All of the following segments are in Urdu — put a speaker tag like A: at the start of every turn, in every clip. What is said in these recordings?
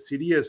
A: CDS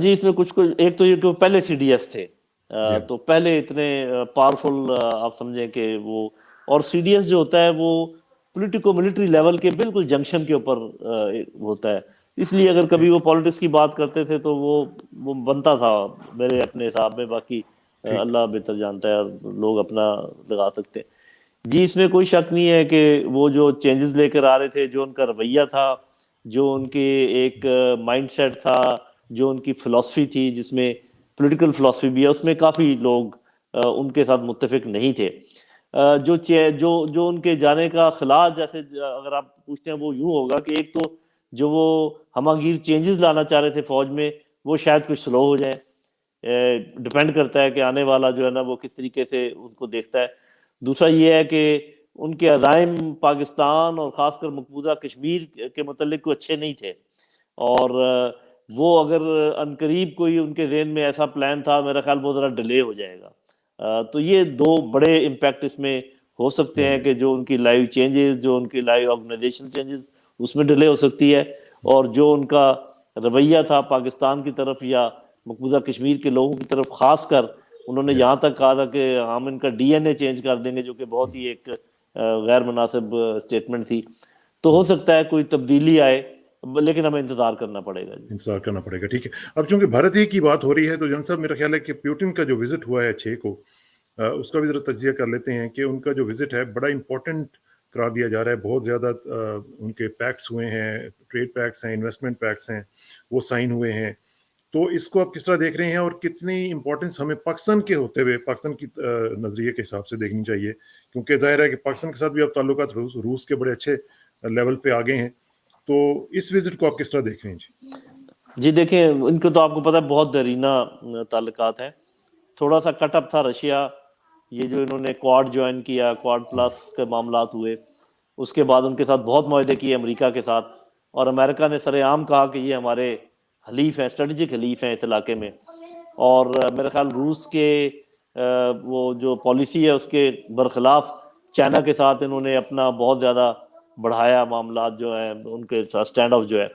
B: جی اس میں کچھ ایک تو یہ کہ وہ پہلے سی ڈی ایس تھے،
A: جی
B: تو پہلے اتنے پاورفل آپ سمجھیں کہ وہ، اور سی ڈی ایس جو ہوتا ہے وہ پولیٹیکو ملٹری لیول کے بالکل جنکشن کے اوپر ہوتا ہے، اس لیے اگر کبھی
A: ٹھیک
B: وہ پالیٹکس کی بات کرتے تھے تو وہ بنتا تھا میرے اپنے حساب میں، باقی
A: ٹھیک
B: اللہ بہتر جانتا ہے اور لوگ اپنا لگا سکتے ہیں۔ جی اس میں کوئی شک نہیں ہے کہ وہ جو چینجز لے کر آ رہے تھے، جو ان کا رویہ تھا، جو ان کے ایک مائنڈ سیٹ تھا، جو ان کی فلاسفی تھی جس میں پولیٹیکل فلاسفی بھی ہے، اس میں کافی لوگ ان کے ساتھ متفق نہیں تھے۔ جو ان کے جانے کا خلا، جیسے اگر آپ پوچھتے ہیں وہ یوں ہوگا کہ ایک تو جو وہ ہمہ گیر چینجز لانا چاہ رہے تھے فوج میں، وہ شاید کچھ سلو ہو جائے، ڈپینڈ کرتا ہے کہ آنے والا جو ہے نا وہ کس طریقے سے ان کو دیکھتا ہے۔ دوسرا یہ ہے کہ ان کے عزائم پاکستان اور خاص کر مقبوضہ کشمیر کے متعلق کوئی اچھے نہیں تھے، اور وہ اگر عنقریب کوئی ان کے ذہن میں ایسا پلان تھا، میرا خیال وہ ذرا ڈیلے ہو جائے گا۔ تو یہ دو بڑے امپیکٹ اس میں ہو سکتے ہیں کہ جو ان کی لائیو چینجز، جو ان کی لائیو آرگنائزیشن چینجز، اس میں ڈیلے ہو سکتی ہے، اور جو ان کا رویہ تھا پاکستان کی طرف یا مقبوضہ کشمیر کے لوگوں کی طرف، خاص کر انہوں نے یہاں تک کہا تھا کہ ہم ان کا ڈی این اے چینج کر دیں گے، جو کہ بہت ہی ایک غیر مناسب اسٹیٹمنٹ تھی۔ تو ہو سکتا ہے کوئی تبدیلی آئے، لیکن ہمیں انتظار کرنا پڑے گا۔ جی
A: انتظار کرنا پڑے گا، ٹھیک ہے۔ اب چونکہ بھارت ہی کی بات ہو رہی ہے تو جن صاحب میرا خیال ہے کہ پیوٹن کا جو وزٹ ہوا ہے 6 کو، اس کا بھی ذرا تجزیہ کر لیتے ہیں کہ ان کا جو وزٹ ہے بڑا امپورٹنٹ قرار دیا جا رہا ہے، بہت زیادہ ان کے پیکٹس ہوئے ہیں، ٹریڈ پیکٹس ہیں، انویسٹمنٹ پیکٹس ہیں، وہ سائن ہوئے ہیں۔ تو اس کو آپ کس طرح دیکھ رہے ہیں، اور کتنی امپورٹنس ہمیں پاکستان کے ہوتے ہوئے پاکستان کی نظریے کے حساب سے دیکھنی چاہیے، کیونکہ ظاہر ہے کہ پاکستان کے ساتھ بھی اب تعلقات روس کے بڑے اچھے لیول پہ آگے ہیں، تو اس وزٹ کو آپ کس طرح دیکھ رہے ہیں؟ جی
B: جی دیکھیں، ان کو تو آپ کو پتہ ہے بہت دیرینہ تعلقات ہیں۔ تھوڑا سا کٹ اپ تھا رشیا، یہ جو انہوں نے کوارڈ جوائن کیا، کوارڈ پلس کے معاملات ہوئے، اس کے بعد ان کے ساتھ بہت معاہدے کیے امریکہ کے ساتھ، اور امریکہ نے سر عام کہا کہ یہ ہمارے حلیف ہیں، اسٹریٹجک حلیف ہیں اس علاقے میں۔ اور میرے خیال روس کے وہ جو پالیسی ہے اس کے برخلاف چائنا کے ساتھ انہوں نے اپنا بہت زیادہ بڑھایا معاملات جو ہیں ان کے ساتھ، سٹینڈ آف جو ہے۔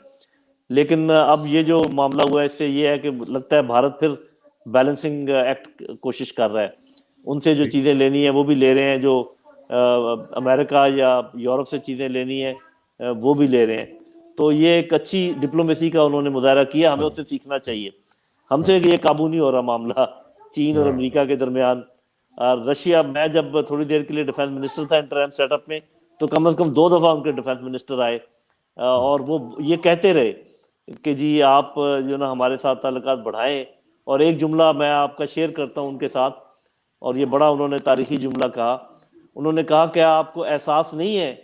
B: لیکن اب یہ جو معاملہ ہوا ہے، اس سے یہ ہے کہ لگتا ہے بھارت پھر بیلنسنگ ایکٹ کوشش کر رہا ہے، ان سے جو
A: ٹھیک
B: چیزیں لینی ہیں وہ بھی لے رہے ہیں، جو امریکہ یا یورپ سے چیزیں لینی ہیں وہ بھی لے رہے ہیں۔ تو یہ ایک اچھی ڈپلومیسی کا انہوں نے مظاہرہ کیا، ہمیں
A: ہاں
B: اس سے سیکھنا چاہیے۔ ہم
A: ہاں
B: سے یہ قابو نہیں ہو رہا معاملہ چین اور
A: ہاں
B: امریکہ کے درمیان۔ رشیا، میں جب تھوڑی دیر کے لیے ڈیفینس منسٹر تھا انٹرم سیٹ اپ میں، تو کم از کم 2 دفعہ ان کے ڈیفینس منسٹر آئے، اور وہ یہ کہتے رہے کہ جی آپ جو نا ہمارے ساتھ تعلقات بڑھائیں۔ اور ایک جملہ میں آپ کا شیئر کرتا ہوں ان کے ساتھ، اور یہ بڑا انہوں نے تاریخی جملہ کہا۔ انہوں نے کہا کہ آپ کو احساس نہیں ہے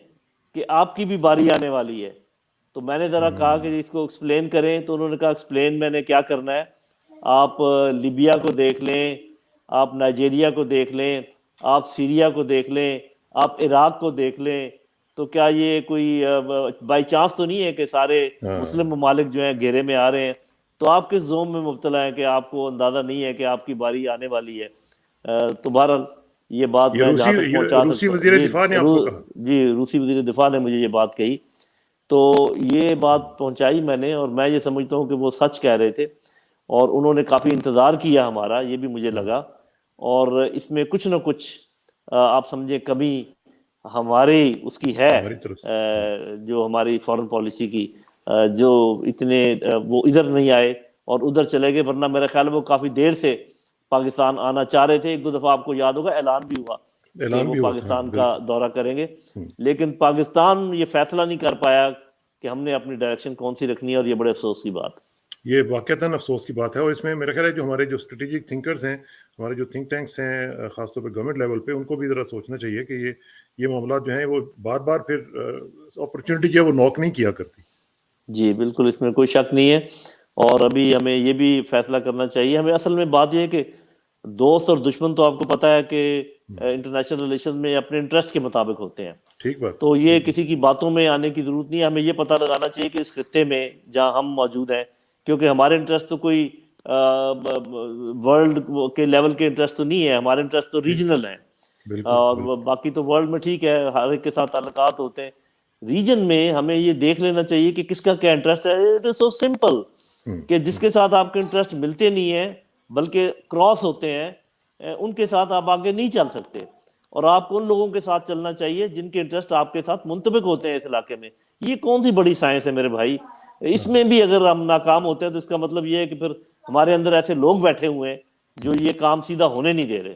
B: کہ آپ کی بھی باری آنے والی ہے؟ تو میں نے ذرا کہا کہ اس کو ایکسپلین کریں، تو انہوں نے کہا ایکسپلین میں نے کیا کرنا ہے، آپ لیبیا کو دیکھ لیں، آپ نائجیریا کو دیکھ لیں، آپ سیریا کو دیکھ لیں، آپ عراق کو دیکھ لیں، تو کیا یہ کوئی بائی چانس تو نہیں ہے کہ سارے مسلم ممالک جو ہیں گھیرے میں آ رہے ہیں؟ تو آپ کس زوم میں مبتلا ہیں کہ آپ کو اندازہ نہیں ہے کہ آپ کی باری آنے والی ہے؟ تو بہرحال یہ بات
A: یہ
B: میں جہاں تک پہنچا
A: روسی
B: سکتا ہوں،
A: وزیر دفاع نے آپ کو کہا؟
B: جی روسی وزیر دفاع نے مجھے یہ بات کہی، تو یہ بات پہنچائی میں نے، اور میں یہ سمجھتا ہوں کہ وہ سچ کہہ رہے تھے، اور انہوں نے کافی انتظار کیا ہمارا، یہ بھی مجھے لگا، اور اس میں کچھ نہ کچھ آپ سمجھے کمی ہماری اس کی ہے،
A: ہماری طرف سے
B: جو ہماری فارن پالیسی کی، جو اتنے وہ ادھر نہیں آئے اور ادھر چلے گئے، ورنہ میرا خیال ہے وہ کافی دیر سے پاکستان آنا چاہ رہے تھے۔ 1-2 دفعہ آپ کو یاد ہوگا اعلان بھی ہوا کہ
A: اعلان
B: وہ
A: بھی ہوا تھا،
B: پاکستان کا
A: بالکل۔
B: دورہ کریں گے، لیکن پاکستان یہ فیصلہ نہیں کر پایا کہ ہم نے اپنی ڈائریکشن کون سی رکھنی ہے، اور یہ بڑے افسوس کی بات ہے۔
A: یہ واقعتاً افسوس کی بات ہے، اور اس میں میرا خیال ہے جو ہمارے جو اسٹریٹجک تھنکرز ہیں، ہمارے جو تھنک ٹینکس ہیں، خاص طور پہ گورنمنٹ لیول پہ، ان کو بھی ذرا سوچنا چاہیے کہ یہ معاملات جو ہیں وہ بار بار پھر اپرچونٹی جو ہے وہ نوک نہیں کیا کرتی۔
B: جی بالکل، اس میں کوئی شک نہیں ہے، اور ابھی ہمیں یہ بھی فیصلہ کرنا چاہیے۔ ہمیں اصل میں بات یہ ہے کہ دوست اور دشمن تو آپ کو پتہ ہے کہ انٹرنیشنل ریلیشن میں اپنے انٹرسٹ کے مطابق ہوتے ہیں،
A: ٹھیک بات،
B: تو یہ
A: ٹھیک بات۔
B: کسی کی باتوں میں آنے کی ضرورت نہیں ہے۔ ہمیں یہ پتہ لگانا چاہیے کہ اس خطے میں جہاں ہم موجود ہیں، کیونکہ ہمارے انٹرسٹ تو کوئی ورلڈ کے لیول کے انٹرسٹ تو نہیں ہے، ہمارے انٹرسٹ تو
A: ٹھیک،
B: ریجنل ہیں،
A: بالکل
B: اور
A: بالکل۔
B: باقی تو ورلڈ میں ٹھیک ہے ہر ایک کے ساتھ تعلقات ہوتے ہیں۔ ریجن میں ہمیں یہ دیکھ لینا چاہیے کہ کس کا کیا انٹرسٹ ہے۔ اٹ از سو سمپل کہ جس کے ساتھ آپ کے انٹرسٹ ملتے نہیں ہیں بلکہ کراس ہوتے ہیں، ان کے ساتھ آپ آگے نہیں چل سکتے، اور آپ کو ان لوگوں کے ساتھ چلنا چاہیے جن کے انٹرسٹ آپ کے ساتھ منطبق ہوتے ہیں اس علاقے میں۔ یہ کون سی بڑی سائنس ہے میرے بھائی؟ اس میں بھی اگر ہم ناکام ہوتے ہیں تو اس کا مطلب یہ ہے کہ پھر ہمارے اندر ایسے لوگ بیٹھے ہوئے ہیں جو یہ کام سیدھا ہونے نہیں دے رہے۔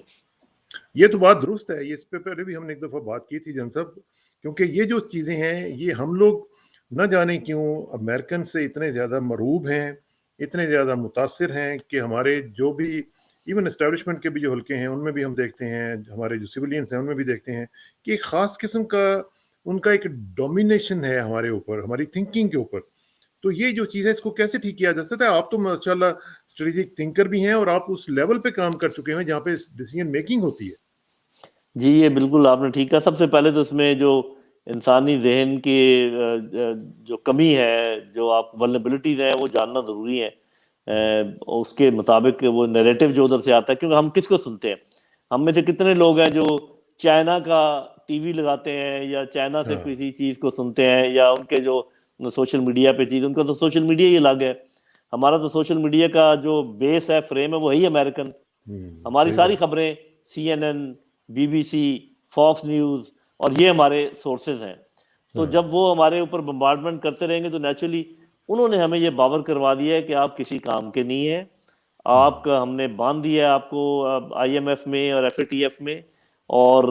A: یہ تو بات درست ہے، یہ اس پہ پہلے بھی ہم نے ایک دفعہ بات کی تھی جن صاحب، کیونکہ یہ جو چیزیں ہیں یہ ہم لوگ نہ جانے کیوں امریکن سے اتنے زیادہ مرعوب ہیں، اتنے زیادہ متاثر ہیں کہ ہمارے جو بھی ایون اسٹیبلشمنٹ کے بھی جو حلقے ہیں ان میں بھی ہم دیکھتے ہیں، ہمارے جو سویلینس ہیں ان میں بھی دیکھتے ہیں کہ ایک خاص قسم کا ان کا ایک ڈومینیشن ہے ہمارے اوپر، ہماری تھنکنگ کے اوپر۔ تو یہ جو چیز ہے اس کو کیسے ٹھیک کیا جا سکتا ہے؟ آپ تو ماشاءاللہ اسٹریٹجک تھنکر بھی ہیں اور آپ اس لیول پہ کام کر چکے ہیں جہاں پہ ڈیسیژن میکنگ ہوتی ہے۔
B: جی یہ بالکل آپ نے ٹھیک کہا۔ سب سے پہلے تو اس میں جو انسانی ذہن کی جو کمی ہے، جو آپ ولنریبلٹیز ہیں وہ جاننا ضروری ہے۔ اس کے مطابق وہ نیریٹو جو ادھر سے آتا ہے، کیونکہ ہم کس کو سنتے ہیں؟ ہم میں سے کتنے لوگ ہیں جو چائنا کا ٹی وی لگاتے ہیں یا چائنا سے کسی چیز کو سنتے ہیں، یا ان کے جو سوشل میڈیا پہ چیز، ان کا تو سوشل میڈیا ہی الگ ہے۔ ہمارا تو سوشل میڈیا کا جو بیس ہے، فریم ہے، وہی امریکن۔ ہماری
A: صحیح
B: ساری
A: بات۔
B: خبریں C N N, B B C, Fox News, اور یہ ہمارے سورسز ہیں۔ تو جب وہ ہمارے اوپر بمبارڈمنٹ کرتے رہیں گے تو نیچرلی انہوں نے ہمیں یہ باور کروا دیا ہے کہ آپ کسی کام کے نہیں ہیں، آپ کا ہم نے باندھ دیا ہے آپ کو آئی ایم ایف میں اور ایف اے ٹی ایف میں۔ اور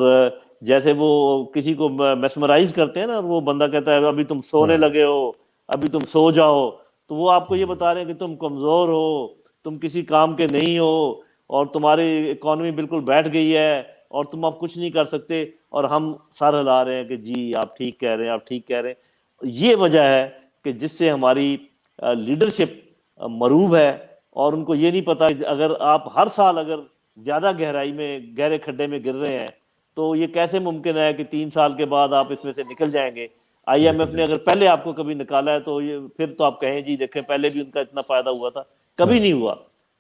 B: جیسے وہ کسی کو میسمرائز کرتے ہیں نا، وہ بندہ کہتا ہے ابھی تم سونے لگے ہو، ابھی تم سو جاؤ، تو وہ آپ کو یہ بتا رہے ہیں کہ تم کمزور ہو، تم کسی کام کے نہیں ہو، اور تمہاری اکانومی بالکل بیٹھ گئی ہے اور تم اب کچھ نہیں کر سکتے، اور ہم سر ہلا رہے ہیں کہ جی آپ ٹھیک کہہ رہے ہیں، آپ ٹھیک کہہ رہے ہیں۔ یہ وجہ ہے کہ جس سے ہماری لیڈرشپ مروب ہے، اور ان کو یہ نہیں پتا کہ اگر آپ ہر سال اگر زیادہ گہرائی میں، گہرے کھڈے میں گر رہے ہیں تو یہ کیسے ممکن ہے کہ 3 سال کے بعد آپ اس میں سے نکل جائیں گے؟ آئی ایم ایف نے اگر پہلے آپ کو کبھی نکالا ہے تو یہ پھر تو آپ کہیں جی دیکھیں پہلے بھی ان کا اتنا فائدہ ہوا تھا، کبھی نہیں ہوا،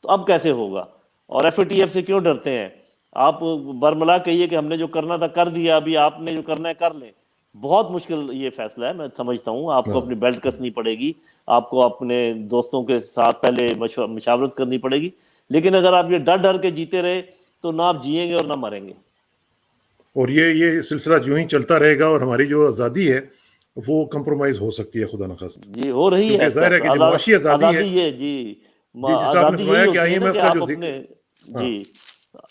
B: تو اب کیسے ہوگا؟ اور ایف اے ٹی ایف سے کیوں ڈرتے ہیں؟ آپ برملا کہیے کہ ہم نے جو کرنا تھا کر دیا، ابھی آپ نے جو کرنا ہے کر لیں۔ بہت مشکل یہ فیصلہ ہے، میں سمجھتا ہوں۔ آپ کو اپنی بیلٹ کسنی پڑے گی، آپ کو اپنے دوستوں کے ساتھ پہلے مشاورت کرنی پڑے گی، لیکن اگر آپ یہ ڈر ڈر کے جیتے رہے تو نہ آپ جئیں گے اور نہ مریں گے۔
A: اور یہ سلسلہ جو ہی چلتا رہے گا اور ہماری جو آزادی ہے وہ کمپرومائز ہو سکتی ہے خدا نخواستہ،
B: جی ہو رہی ہے
A: کیونکہ
B: ایسا۔
A: ظاہر ہے کہ جو معاشی آزادی ہے،
B: آزادی یہ جی
A: جی جس طرح آپ نے
B: آزادی یہی
A: فرمایا کہ
B: ہوتی
A: آئی
B: ہے
A: ایم
B: نا
A: ایف
B: کہ
A: کا
B: آپ
A: جو
B: اپنے،
A: ذکر،
B: جی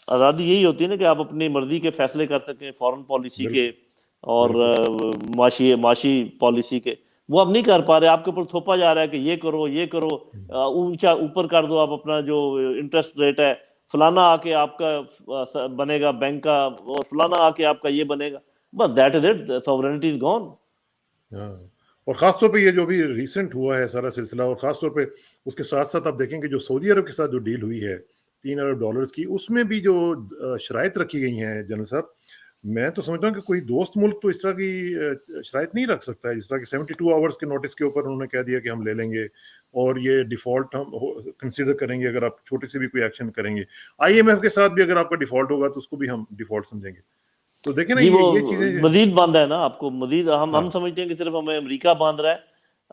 B: آزادی یہی ہوتی ہے نا کہ آپ اپنی مرضی کے فیصلے کر سکیں، فورن پالیسی کے
A: بالکل
B: اور
A: بالکل
B: معاشی پالیسی کے، وہ اب نہیں کر پا رہے۔ آپ کے اوپر تھوپا جا رہا ہے کہ یہ کرو، یہ کرو، اونچا اوپر کر دو آپ اپنا جو انٹرسٹ ریٹ ہے، فلانا آ کے آپ کا بنے گا بینک کا، اور فلانا آ کے آپ کا یہ بنے گا، بس that is it, sovereignty is gone.
A: ہاں۔ اور خاص طور پہ یہ جو بھی ریسنٹ ہوا ہے سارا سلسلہ، اور خاص طور پہ اس کے ساتھ ساتھ آپ دیکھیں کہ جو سعودی عرب کے ساتھ جو ڈیل ہوئی ہے $3 ارب کی، اس میں بھی جو شرائط رکھی گئی ہیں جنرل صاحب، میں تو سمجھتا ہوں کہ کوئی دوست ملک تو اس طرح کی شرائط نہیں رکھ سکتا ہے، جس طرح کہ 72 آورس کے نوٹس کے اوپر انہوں نے کہہ دیا کہ ہم لے لیں گے اور یہ ڈیفالٹ ہم کنسیڈر کریں گے اگر آپ چھوٹے سے بھی کوئی ایکشن کریں گے۔ آئی ایم ایف کے ساتھ بھی اگر آپ کا ڈیفالٹ ہوگا تو اس کو بھی ہم ڈیفالٹ سمجھیں گے۔ تو دیکھیں نا
B: جی وہ
A: یہ چیزیں،
B: مزید باندھا ہے نا آپ کو، مزید
A: ہاں
B: ہم سمجھتے ہیں کہ صرف ہمیں امریکہ باندھ رہا ہے،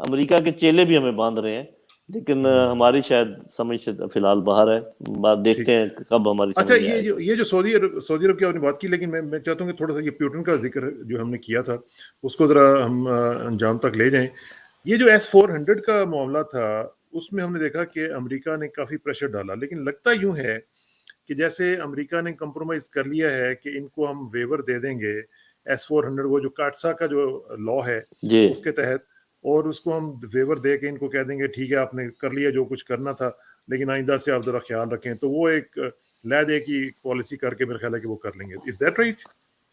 B: امریکہ کے چیلے بھی ہمیں باندھ رہے ہیں، لیکن ہماری شاید سمجھ سے فی الحال باہر ہے۔ بات
A: ٹھیک۔
B: دیکھتے ہیں کہ کب ہماری
A: اچھا
B: سمجھ میں آئے گا۔
A: یہ جو سعودی عرب کی آپ نے بات کی، لیکن میں چاہتا ہوں کہ تھوڑا سا یہ پیوٹن کا ذکر جو ہم نے کیا تھا اس کو ذرا ہم انجام تک لے جائیں۔ یہ جو S-400 کا معاملہ تھا اس میں ہم نے دیکھا کہ امریکہ نے کافی پریشر ڈالا، لیکن لگتا یوں ہے کہ جیسے امریکہ نے کمپرومائز کر لیا ہے کہ ان کو ہم ویور دے دیں گے S-400، وہ جو کاٹسا کا جو لا ہے
B: جی
A: اس کے تحت، اور اس کو ہم ویور دے کے ان کو کہہ دیں گے ٹھیک ہے آپ نے کر لیا جو کچھ کرنا تھا، لیکن آئندہ سے آپ ذرا خیال رکھیں، تو وہ ایک لے دے کی پالیسی کر کے میرا خیال ہے کہ وہ کر لیں گے۔ Is that right?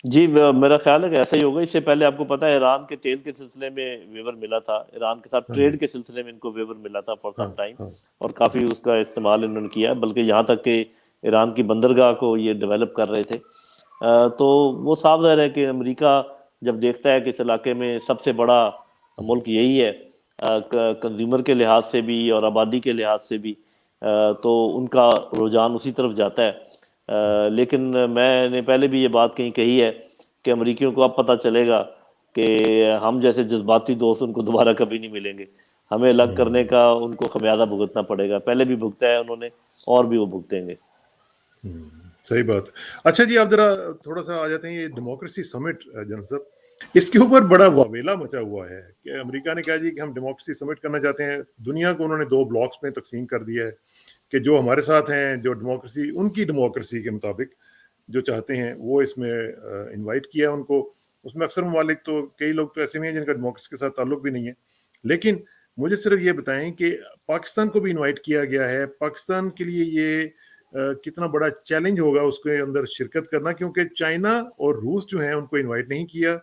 B: جی میرا خیال ہے کہ ایسا ہی ہوگا۔ اس سے پہلے آپ کو پتا ہے ایران کے تیل کے سلسلے میں ویور ملا تھا، ایران کے ساتھ
A: ہاں جی،
B: ٹریڈ کے سلسلے میں ان کو ویور ملا تھا فار
A: ہاں
B: سم ٹائم،
A: ہاں
B: اور کافی اس کا استعمال انہوں نے کیا، بلکہ یہاں تک کہ ایران کی بندرگاہ کو یہ ڈیولپ کر رہے تھے۔ تو وہ صاف ظاہر ہے کہ امریکہ جب دیکھتا ہے کہ اس علاقے میں سب سے بڑا ملک یہی ہے کنزیومر کے لحاظ سے بھی اور آبادی کے لحاظ سے بھی، تو ان کا رجحان اسی طرف جاتا ہے۔ لیکن میں نے پہلے بھی یہ بات کہیں کہی ہے کہ امریکیوں کو اب پتہ چلے گا کہ ہم جیسے جذباتی دوست ان کو دوبارہ کبھی نہیں ملیں گے۔ ہمیں الگ کرنے کا ان کو خمیازہ بھگتنا پڑے گا. پہلے بھی بھگتا ہے انہوں نے اور بھی وہ بھگتیں گے.
A: صحیح بات. اچھا جی، آپ ذرا تھوڑا سا آ جاتے ہیں یہ ڈیموکریسی سمٹ جنرل صاحب. اس کے اوپر بڑا واویلا مچا ہوا ہے کہ امریکہ نے کہا جی کہ ہم ڈیموکریسی سمٹ کرنا چاہتے ہیں. دنیا کو انہوں نے 2 بلاکس میں تقسیم کر دیا ہے کہ جو ہمارے ساتھ ہیں، جو ڈیموکریسی ان کی ڈیموکریسی کے مطابق جو چاہتے ہیں وہ اس میں انوائٹ کیا ان کو. اس میں اکثر ممالک تو کئی لوگ تو ایسے بھی ہیں جن کا ڈیموکریسی کے ساتھ تعلق بھی نہیں ہے. لیکن مجھے صرف یہ بتائیں کہ پاکستان کو بھی انوائٹ کیا گیا ہے. پاکستان کے لیے یہ کتنا بڑا چیلنج ہوگا اس کے اندر شرکت کرنا، کیونکہ چائنا اور روس جو ہیں ان کو انوائٹ نہیں کیا،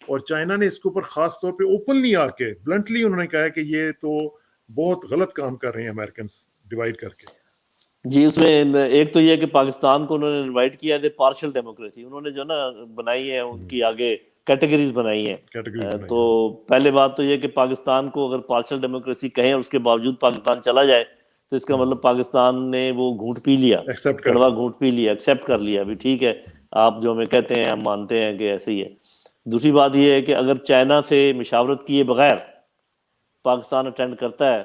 A: اور چائنا نے اس کے اوپر خاص طور پہ اوپنلی آ کے بلنٹلی انہوں نے کہا کہ یہ تو بہت غلط کام کر رہے ہیں امریکنس ڈیوائڈ کر کے.
B: جی اس میں ایک تو یہ ہے کہ پاکستان کو انہوں نے انوائٹ کیا ہے پارشل ڈیموکریسی. انہوں نے جو نا بنائی ہے ان کی آگے کیٹیگریز بنائی ہیں.
A: کیٹیگریز بنائی
B: تو پہلے بات تو یہ کہ پاکستان کو اگر پارشل ڈیموکریسی کہیں اور اس کے باوجود پاکستان چلا جائے تو اس کا مطلب پاکستان نے وہ گھونٹ پی لیا،
A: ایکسیپٹ کر
B: کڑوا گھونٹ پی لیا، ایکسیپٹ کر لیا. ابھی ٹھیک ہے آپ جو ہمیں کہتے ہیں ہم مانتے ہیں کہ ایسے ہی ہے. دوسری بات یہ ہے کہ اگر چائنا سے مشاورت کیے بغیر پاکستان اٹینڈ کرتا ہے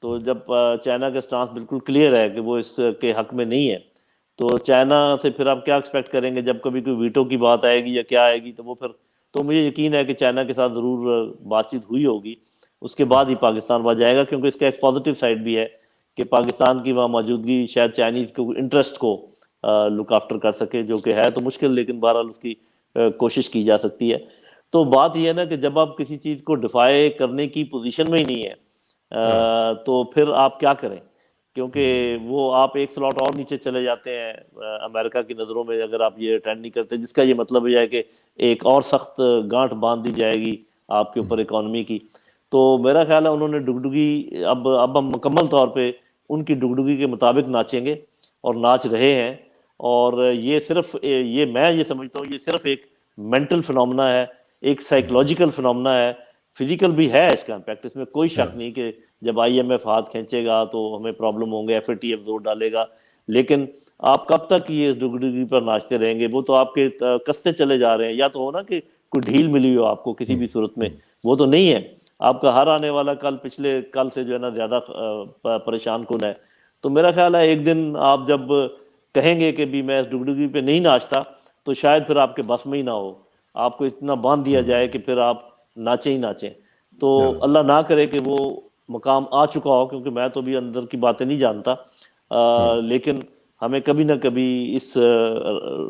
B: تو جب چائنا کا سٹانس بالکل کلیئر ہے کہ وہ اس کے حق میں نہیں ہے، تو چائنا سے پھر آپ کیا ایکسپیکٹ کریں گے جب کبھی کوئی ویٹو کی بات آئے گی یا کیا آئے گی؟ تو وہ پھر تو مجھے یقین ہے کہ چائنا کے ساتھ ضرور بات چیت ہوئی ہوگی. اس کے بعد ہی پاکستان وہاں جائے گا، کیونکہ اس کا ایک پازیٹیو سائڈ بھی ہے کہ پاکستان کی وہاں موجودگی شاید چائنیز کو انٹرسٹ کو لک آفٹر کر سکے، جو کہ ہے تو مشکل لیکن بہرحال اس کی کوشش کی جا سکتی ہے. تو بات یہ ہے نا کہ جب آپ کسی چیز کو ڈیفائی کرنے کی پوزیشن میں ہی نہیں ہے تو پھر آپ کیا کریں؟ کیونکہ وہ آپ ایک سلاٹ اور نیچے چلے جاتے ہیں امریکہ کی نظروں میں اگر آپ یہ اٹینڈ نہیں کرتے، جس کا یہ مطلب یہ ہے کہ ایک اور سخت گانٹھ باندھ دی جائے گی آپ کے اوپر اکانومی کی. تو میرا خیال ہے انہوں نے ڈگڈگی اب ہم مکمل طور پہ ان کی ڈگڈگی کے مطابق ناچیں گے اور ناچ رہے ہیں. اور یہ صرف میں یہ سمجھتا ہوں یہ صرف ایک مینٹل فنومنا ہے، ایک سائیکولوجیکل فنومنا ہے. فزیکل بھی ہے اس کا امپیکٹ، اس میں کوئی شک نہیں کہ جب آئی ایم ایف ہاتھ کھینچے گا تو ہمیں پرابلم ہوں گے، ایف اے ٹی ایف زور ڈالے گا. لیکن آپ کب تک یہ ڈگڈگی پر ناچتے رہیں گے؟ وہ تو آپ کے کستے چلے جا رہے ہیں. یا تو ہو نا کہ کوئی ڈھیل ملی ہو آپ کو کسی بھی صورت میں، وہ تو نہیں ہے. آپ کا ہر آنے والا کل پچھلے کل سے جو ہے نا زیادہ پریشان کن ہے. تو میرا خیال ہے ایک دن آپ جب کہیں گے کہ بھی میں اس ڈگڈگی پہ نہیں ناچتا تو شاید پھر آپ کے بس میں ہی نہ ہو، آپ کو اتنا باندھ دیا جائے کہ پھر آپ ناچیں ہی ناچیں. تو اللہ نہ کرے کہ وہ مقام آ چکا ہو، کیونکہ میں تو بھی اندر کی باتیں نہیں جانتا، لیکن ہمیں کبھی نہ کبھی اس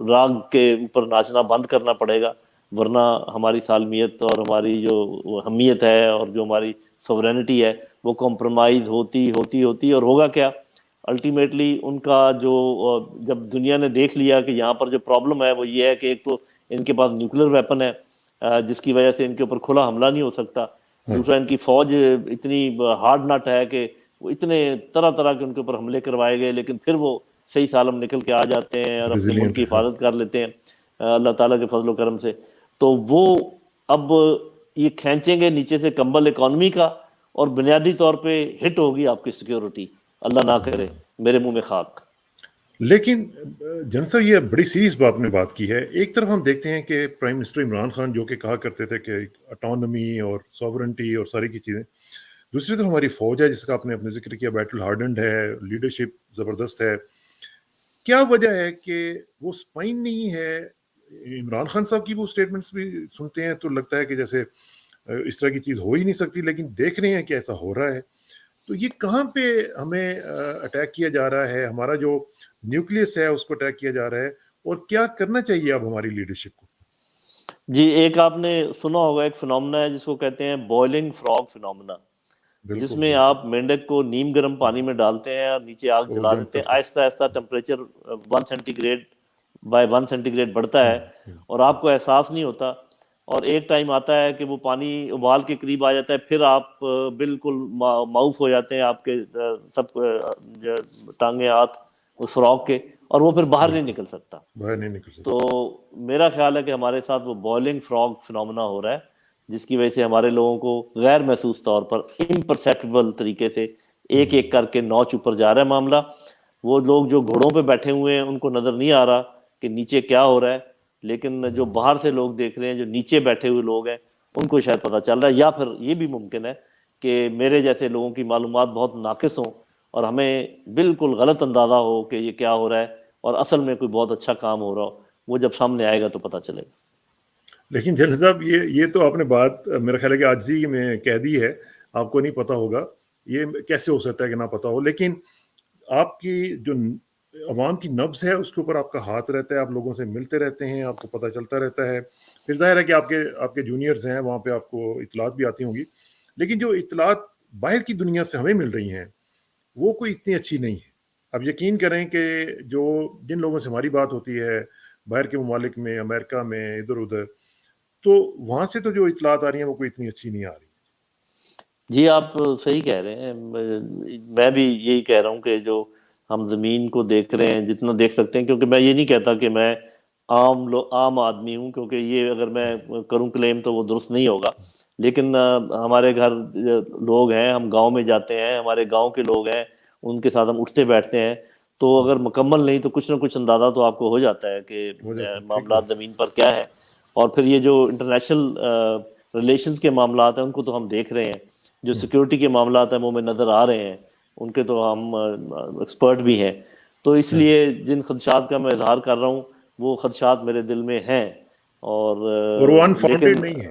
B: راگ کے اوپر ناچنا بند کرنا پڑے گا، ورنہ ہماری سالمیت اور ہماری جو اہمیت ہے اور جو ہماری سورینٹی ہے وہ کمپرومائز ہوتی ہوتی ہوتی اور ہوگا کیا الٹیمیٹلی ان کا جو جب دنیا نے دیکھ لیا کہ یہاں پر جو پرابلم ہے وہ یہ ہے کہ ایک تو ان کے پاس نیوکلیر ویپن ہے جس کی وجہ سے ان کے اوپر کھلا حملہ نہیں ہو سکتا. دوسرا ان کی فوج اتنی ہارڈ نٹ ہے کہ وہ اتنے طرح طرح کے ان کے اوپر حملے کروائے گئے لیکن پھر وہ صحیح سالم نکل کے آ جاتے ہیں اور اپنے ملک کی حفاظت کر لیتے ہیں اللہ تعالیٰ کے فضل و کرم سے. تو وہ اب یہ کھینچیں گے نیچے سے کمبل اکانومی کا اور بنیادی طور پہ ہٹ ہوگی آپ کی سیکیورٹی. اللہ نہ کرے، میرے منہ میں خاک.
A: لیکن جن صاحب یہ بڑی سیریس بات نے بات کی ہے. ایک طرف ہم دیکھتے ہیں کہ پرائم منسٹر عمران خان جو کہ کہا کرتے تھے کہ اٹانومی اور سوورنٹی اور ساری کی چیزیں، دوسری طرف ہماری فوج ہے جس کا آپ نے اپنے ذکر کیا، بیٹل ہارڈنڈ ہے، لیڈرشپ زبردست ہے. کیا وجہ ہے کہ وہ سپائن نہیں ہے؟ عمران خان صاحب کی وہ سٹیٹمنٹس بھی سنتے ہیں تو لگتا ہے کہ جیسے اس طرح کی چیز ہو ہی نہیں سکتی، لیکن دیکھ رہے ہیں کہ ایسا ہو رہا ہے. تو یہ کہاں پہ ہمیں اٹیک کیا جا رہا ہے؟ ہمارا جو نیوکلیس ہے اس کو اٹیک کیا جا رہا ہے، اور کیا کرنا چاہیے اب ہماری لیڈرشپ کو؟
B: جی ایک آپ نے سنا ہوگا ایک فنومنا ہے جس کو کہتے ہیں بوائلنگ فراگ فنومنا، جس میں آپ مینڈک کو نیم گرم پانی میں ڈالتے ہیں اور نیچے آگ جلا دیتے ہیں. آہستہ آہستہ temperature 1 centigrade by 1 centigrade بڑھتا ہے اور آپ کو احساس نہیں ہوتا، اور ایک ٹائم آتا ہے کہ وہ پانی ابال کے قریب آ جاتا ہے، پھر آپ بالکل معاف ہو جاتے ہیں، آپ کے سب ٹانگیں ہاتھ اس فراگ کے، اور وہ پھر باہر نہیں نکل سکتا.
A: باہر نہیں نکل سکتا.
B: تو میرا خیال ہے کہ ہمارے ساتھ وہ بوائلنگ فراگ فنومنا ہو رہا ہے، جس کی وجہ سے ہمارے لوگوں کو غیر محسوس طور پر امپرسیپٹیبل طریقے سے ایک ایک کر کے نوچ اوپر جا رہا ہے معاملہ. وہ لوگ جو گھوڑوں پہ بیٹھے ہوئے ہیں ان کو نظر نہیں آ رہا کہ نیچے کیا ہو رہا ہے، لیکن جو باہر سے لوگ دیکھ رہے ہیں، جو نیچے بیٹھے ہوئے لوگ ہیں، ان کو شاید پتہ چل رہا ہے. یا پھر یہ بھی ممکن ہے کہ میرے جیسے لوگوں کی معلومات بہت ناقص ہوں اور ہمیں بالکل غلط اندازہ ہو کہ یہ کیا ہو رہا ہے اور اصل میں کوئی بہت اچھا کام ہو رہا ہو. وہ جب سامنے آئے گا تو پتہ چلے گا.
A: لیکن جل صاحب یہ تو آپ نے بات میرا خیال ہے کہ آج ہی میں کہہ دی ہے, آپ کو نہیں پتا ہوگا, یہ کیسے ہو سکتا ہے کہ نہ پتا ہو, لیکن آپ کی جو عوام کی نبض ہے اس کے اوپر آپ کا ہاتھ رہتا ہے, آپ لوگوں سے ملتے رہتے ہیں, آپ کو پتہ چلتا رہتا ہے. پھر ظاہر ہے کہ آپ کے جونیئرز ہیں, وہاں پہ آپ کو اطلاعات بھی آتی ہوں گی, لیکن جو اطلاعات باہر کی دنیا سے ہمیں مل رہی ہیں وہ کوئی اتنی اچھی نہیں ہے. اب یقین کریں کہ جن لوگوں سے ہماری بات ہوتی ہے باہر کے ممالک میں, امریکہ میں, ادھر ادھر, تو وہاں سے تو جو اطلاعات آ رہی ہیں وہ کوئی اتنی اچھی نہیں آ رہی.
B: جی آپ صحیح کہہ رہے ہیں. میں بھی یہی کہہ رہا ہوں کہ جو ہم زمین کو دیکھ رہے ہیں جتنا دیکھ سکتے ہیں, کیونکہ میں یہ نہیں کہتا کہ میں عام آدمی ہوں, کیونکہ یہ اگر میں کروں کلیم تو وہ درست نہیں ہوگا. لیکن ہمارے گھر لوگ ہیں, ہم گاؤں میں جاتے ہیں, ہمارے گاؤں کے لوگ ہیں, ان کے ساتھ ہم اٹھتے بیٹھتے ہیں, تو اگر مکمل نہیں تو کچھ نہ کچھ اندازہ تو آپ کو ہو جاتا ہے کہ
A: ہو جاتا ہے. ٹھیک
B: معاملات زمین پر کیا ہے. اور پھر یہ جو انٹرنیشنل ریلیشنز کے معاملات ہیں ان کو تو ہم دیکھ رہے ہیں, جو سیکیورٹی کے معاملات ہیں وہ میں نظر آ رہے ہیں, ان کے تو ہم ایکسپرٹ بھی ہیں. تو اس لیے جن خدشات کا میں اظہار کر رہا ہوں وہ خدشات میرے دل میں ہیں,
A: اور وہ
B: لیکن
A: انفاؤنڈیڈ نہیں ہے.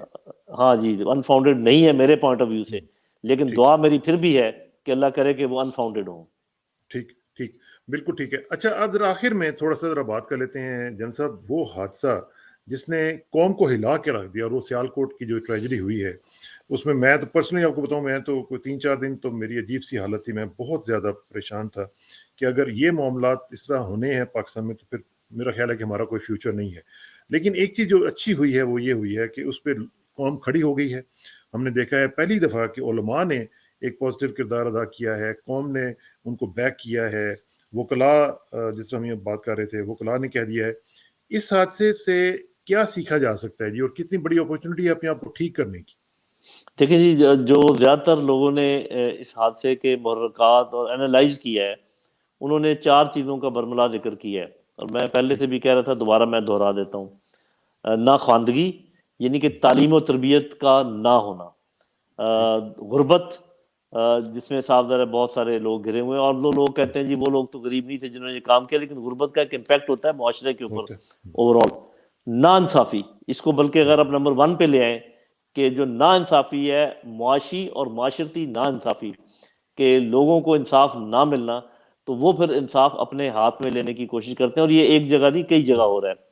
B: ہاں جی انفاؤنڈیڈ نہیں ہے میرے پوائنٹ آف ویو سے, لیکن
A: ٹھیک
B: دعا میری پھر بھی ہے کہ اللہ کرے کہ وہ انفاؤنڈیڈ ہوں.
A: ٹھیک ٹھیک بالکل ٹھیک ہے. اچھا اب ذرا آخر میں تھوڑا سا ذرا بات کر لیتے ہیں جن صاحب, وہ حادثہ جس نے قوم کو ہلا کے رکھ دیا, اور وہ سیالکوٹ کی جو ٹریجڈی ہوئی ہے, اس میں تو پرسنلی آپ کو بتاؤں, میں تو کوئی 3-4 دن تو میری عجیب سی حالت تھی, میں بہت زیادہ پریشان تھا کہ اگر یہ معاملات اس طرح ہونے ہیں پاکستان میں تو پھر میرا خیال ہے کہ ہمارا کوئی فیوچر نہیں ہے. لیکن ایک چیز جو اچھی ہوئی ہے وہ یہ ہوئی ہے کہ اس پہ قوم کھڑی ہو گئی ہے. ہم نے دیکھا ہے پہلی دفعہ کہ علماء نے ایک پازیٹیو کردار ادا کیا ہے, قوم نے ان کو بیک کیا ہے, وکلاء جس طرح ہم یہ بات کر رہے تھے وکلاء نے کہہ دیا ہے. اس حادثے سے کیا سیکھا جا سکتا ہے جی, اور کتنی بڑی اپورچونٹی ہے اپنے آپ کو ٹھیک کرنے کی؟
B: دیکھیں جی, جو زیادہ تر لوگوں نے اس حادثے کے محرکات اور انالائز کیا ہے, انہوں نے 4 چیزوں کا برملا ذکر کیا ہے, اور میں پہلے
A: ٹھیک
B: سے بھی کہہ رہا تھا, دوبارہ میں دہرا دیتا ہوں. ناخواندگی یعنی کہ تعلیم و تربیت کا نہ ہونا,
A: ٹھیک
B: غربت جس میں صاف ظاہر ہے بہت سارے لوگ گھرے ہوئے ہیں, اور لوگ کہتے ہیں جی وہ لوگ تو غریب نہیں تھے جنہوں نے یہ کام کیا, لیکن غربت کا ایک امپیکٹ ہوتا ہے معاشرے کے اوپر
A: ہوتا ہے.
B: Over all. ناانصافی, اس کو بلکہ اگر آپ نمبر 1 پہ لے آئیں کہ جو ناانصافی ہے معاشی اور معاشرتی ناانصافی, کہ لوگوں کو انصاف نہ ملنا, تو وہ پھر انصاف اپنے ہاتھ میں لینے کی کوشش کرتے ہیں, اور یہ ایک جگہ نہیں کئی جگہ ہو رہا ہے.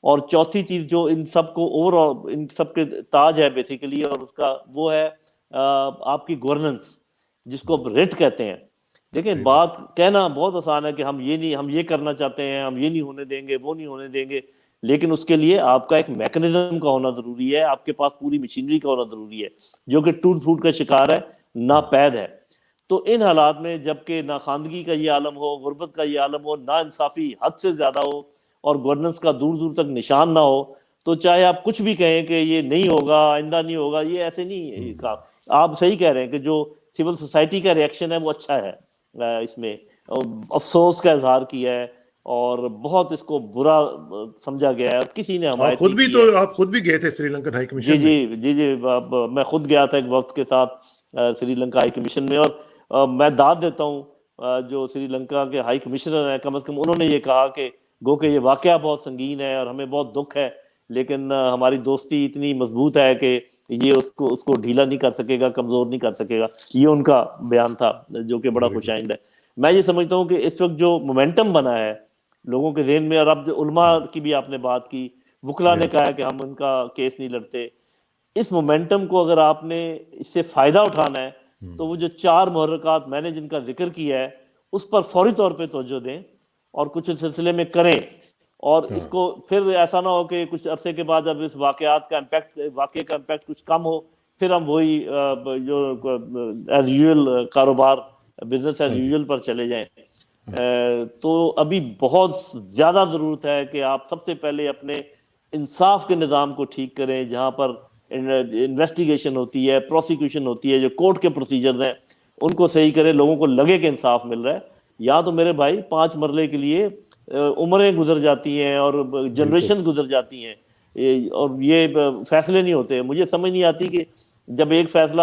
B: اور چوتھی چیز جو ان سب کو اوور آل ان سب کے تاج ہے بیسیکلی, اور اس کا وہ ہے آپ کی گورننس, جس کو آپ ریٹ کہتے ہیں. دیکھیں
A: صحیح بات.
B: بات کہنا بہت آسان ہے کہ ہم یہ کرنا چاہتے ہیں, ہم یہ نہیں ہونے دیں گے, وہ نہیں ہونے دیں گے, لیکن اس کے لیے آپ کا ایک میکنزم کا ہونا ضروری ہے, آپ کے پاس پوری مشینری کا ہونا ضروری ہے, جو کہ ٹوٹ پھوٹ کا شکار ہے, ناپید ہے. تو ان حالات میں جب کہ ناخواندگی کا یہ عالم ہو, غربت کا یہ عالم ہو, ناانصافی حد سے زیادہ ہو, اور گورننس کا دور دور تک نشان نہ ہو, تو چاہے آپ کچھ بھی کہیں کہ یہ نہیں ہوگا, آئندہ نہیں ہوگا, یہ ایسے نہیں کہا. آپ صحیح کہہ رہے ہیں کہ جو سول سوسائٹی کا ریئیکشن ہے وہ اچھا ہے, اس میں افسوس کا اظہار کیا ہے, اور بہت اس کو برا سمجھا گیا ہے, کسی نے حمایت نہیں کی ہے.
A: آپ خود بھی گئے تھے سری لنکن ہائی
B: جی
A: کمیشن میں.
B: جی جی جی میں خود گیا تھا ایک وقت کے ساتھ سری لنکا ہائی کمیشن میں, اور میں داد دیتا ہوں جو سری لنکا کے ہائی کمشنر ہیں, کم از کم انہوں نے یہ کہا کہ گو کہ یہ واقعہ بہت سنگین ہے اور ہمیں بہت دکھ ہے, لیکن ہماری دوستی اتنی مضبوط ہے کہ یہ اس کو ڈھیلا نہیں کر سکے گا, کمزور نہیں کر سکے گا. یہ ان کا بیان تھا جو کہ بڑا
A: ویری
B: خوش
A: گڈ.
B: آئند ہے. میں یہ سمجھتا ہوں کہ اس وقت جو مومنٹم بنا ہے لوگوں کے ذہن میں, اور اب جو علماء کی بھی آپ نے بات کی, وکلا نے کہا ہے کہ ہم ان کا کیس نہیں لڑتے, اس مومنٹم کو اگر آپ نے اس سے فائدہ اٹھانا ہے تو وہ جو 4 محرکات میں نے جن کا ذکر کیا ہے اس پر فوری طور پہ توجہ دیں اور کچھ اس سلسلے میں کریں, اور اس کو پھر ایسا نہ ہو کہ کچھ عرصے کے بعد جب اس واقعے کا امپیکٹ کچھ کم ہو, پھر ہم وہی جو ایز یوزول کاروبار, بزنس ایز یوزول پر چلے جائیں. تو ابھی بہت زیادہ ضرورت ہے کہ آپ سب سے پہلے اپنے انصاف کے نظام کو ٹھیک کریں, جہاں پر انویسٹیگیشن ہوتی ہے, پروسیکیوشن ہوتی ہے, جو کورٹ کے پروسیجرز ہیں ان کو صحیح کریں, لوگوں کو لگے کہ انصاف مل رہا ہے. یا تو میرے بھائی 5 مرلے کے لیے عمریں گزر جاتی ہیں اور
A: بالکل
B: جنریشن گزر جاتی ہیں, اور یہ فیصلے نہیں ہوتے. مجھے سمجھ نہیں آتی کہ جب ایک فیصلہ